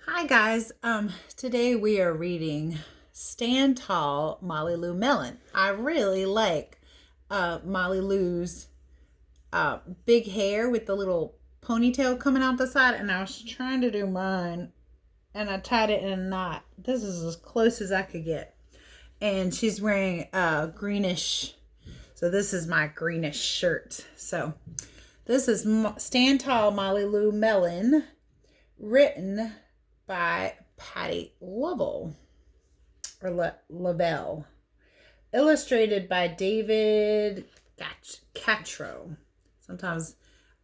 Hi guys. Today we are reading Stand Tall, Molly Lou Melon. I really like Molly Lou's big hair with the little ponytail coming out the side, and I was trying to do mine and I tied it in a knot. This is as close as I could get. And she's wearing a greenish, so this is my greenish shirt. So this is Stand Tall, Molly Lou Melon, written by Patty Lovell or Lavelle, illustrated by David Catro. Sometimes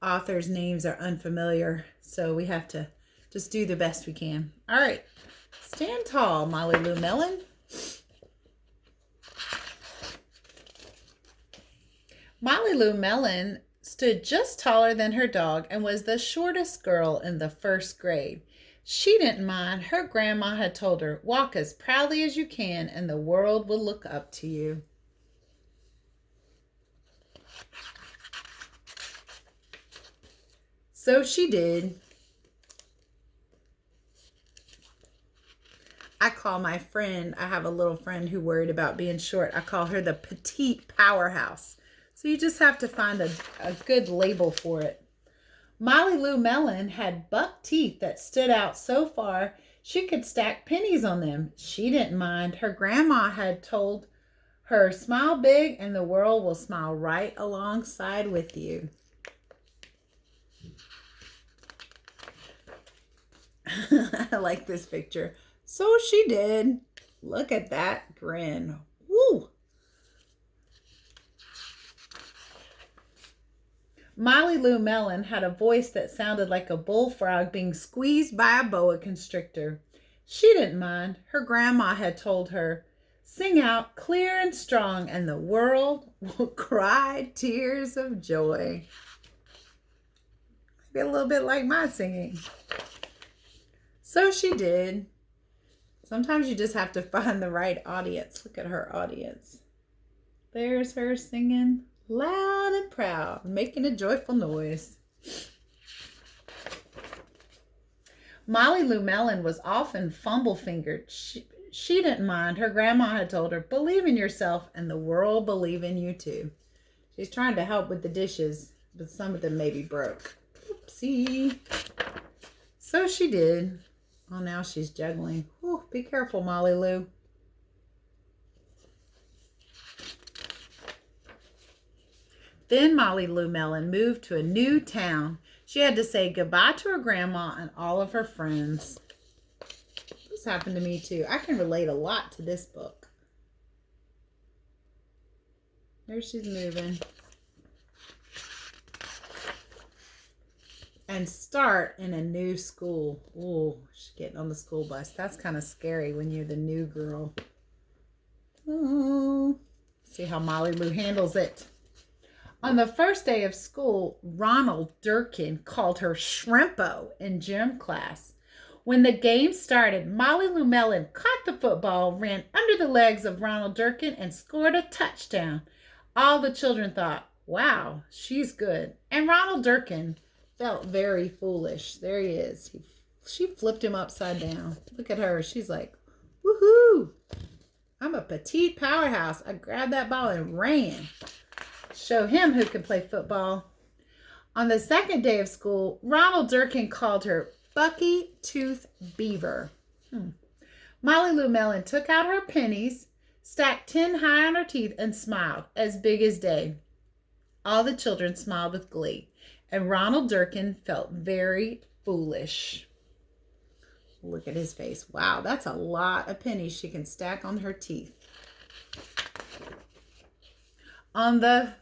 authors' names are unfamiliar, so we have to just do the best we can. All right, stand tall, Molly Lou Melon. Molly Lou Melon stood just taller than her dog and was the shortest girl in the first grade. She didn't mind. Her grandma had told her, "Walk as proudly as you can and the world will look up to you." So she did. I call my friend, I have a little friend who worried about being short. I call her the petite powerhouse. So you just have to find a good label for it. Molly Lou Melon had buck teeth that stood out so far she could stack pennies on them. She didn't mind. Her grandma had told her, "Smile big and the world will smile right alongside with you." I like this picture. So she did. Look at that grin. Woo! Molly Lou Melon had a voice that sounded like a bullfrog being squeezed by a boa constrictor. She didn't mind. Her grandma had told her, "Sing out clear and strong and the world will cry tears of joy." Maybe a little bit like my singing. So she did. Sometimes you just have to find the right audience. Look at her audience. There's her singing loud and proud, making a joyful noise. Molly Lou Melon was often fumble-fingered. She didn't mind. Her grandma had told her, "Believe in yourself and the world believe in you too." She's trying to help with the dishes, but some of them maybe broke. Oopsie. So she did. Oh, now she's juggling. Ooh, be careful, Molly Lou. Then Molly Lou Melon moved to a new town. She had to say goodbye to her grandma and all of her friends. This happened to me too. I can relate a lot to this book. There she's moving. And start in a new school. Ooh, she's getting on the school bus. That's kind of scary when you're the new girl. Oh, see how Molly Lou handles it. On the first day of school, Ronald Durkin called her Shrimpo in gym class. When the game started, Molly Lou Melon caught the football, ran under the legs of Ronald Durkin, and scored a touchdown. All the children thought, "Wow, she's good." And Ronald Durkin felt very foolish. There he is. She flipped him upside down. Look at her. She's like, "Woohoo! I'm a petite powerhouse. I grabbed that ball and ran." Show him who can play football. On the second day of school, Ronald Durkin called her Bucky Tooth Beaver. Molly Lou Melon took out her pennies, stacked 10 high on her teeth, and smiled, as big as day. All the children smiled with glee, and Ronald Durkin felt very foolish. Look at his face. Wow, that's a lot of pennies she can stack on her teeth. On the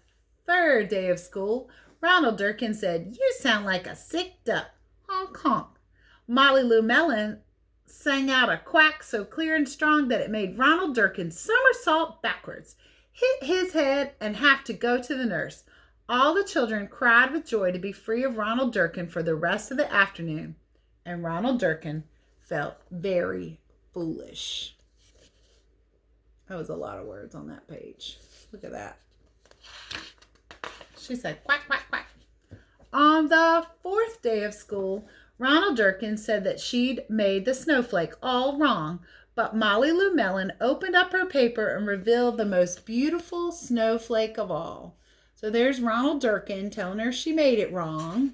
third day of school, Ronald Durkin said, "You sound like a sick duck. Honk, honk." Molly Lou Melon sang out a quack so clear and strong that it made Ronald Durkin somersault backwards, hit his head, and have to go to the nurse. All the children cried with joy to be free of Ronald Durkin for the rest of the afternoon, and Ronald Durkin felt very foolish. That was a lot of words on that page. Look at that. She said, "Quack, quack, quack." On the fourth day of school, Ronald Durkin said that she'd made the snowflake all wrong, but Molly Lou Melon opened up her paper and revealed the most beautiful snowflake of all. So there's Ronald Durkin telling her she made it wrong.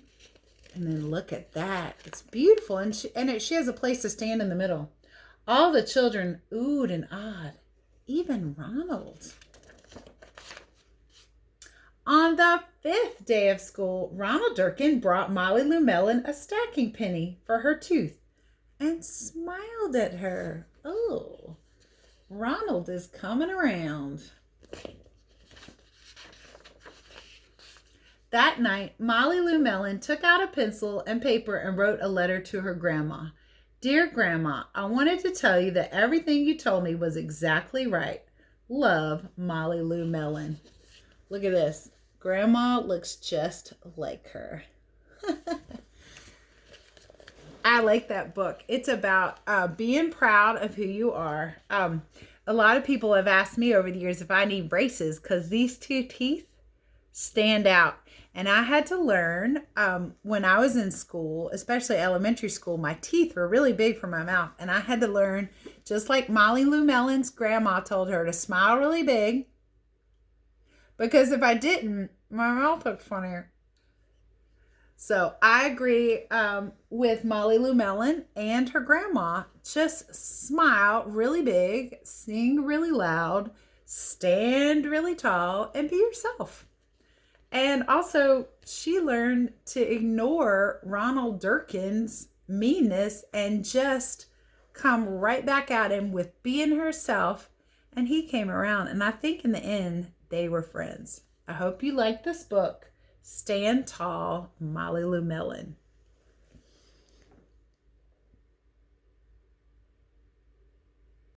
And then look at that. It's beautiful. And she has a place to stand in the middle. All the children oohed and awed. Even Ronald. On the 5th day of school, Ronald Durkin brought Molly Lou Melon a stacking penny for her tooth and smiled at her. Oh, Ronald is coming around. That night, Molly Lou Melon took out a pencil and paper and wrote a letter to her grandma. Dear Grandma, I wanted to tell you that everything you told me was exactly right. Love, Molly Lou Melon. Look at this. Grandma looks just like her. I like that book. It's about being proud of who you are. A lot of people have asked me over the years if I need braces because these two teeth stand out. And I had to learn when I was in school, especially elementary school, my teeth were really big for my mouth. And I had to learn, just like Molly Lou Melon's grandma told her, to smile really big. Because if I didn't, my mouth looked funnier. So I agree with Molly Lou Melon and her grandma. Just smile really big, sing really loud, stand really tall, and be yourself. And also, she learned to ignore Ronald Durkin's meanness and just come right back at him with being herself. And he came around. And I think in the end, they were friends. I hope you like this book. Stand Tall, Molly Lou Melon.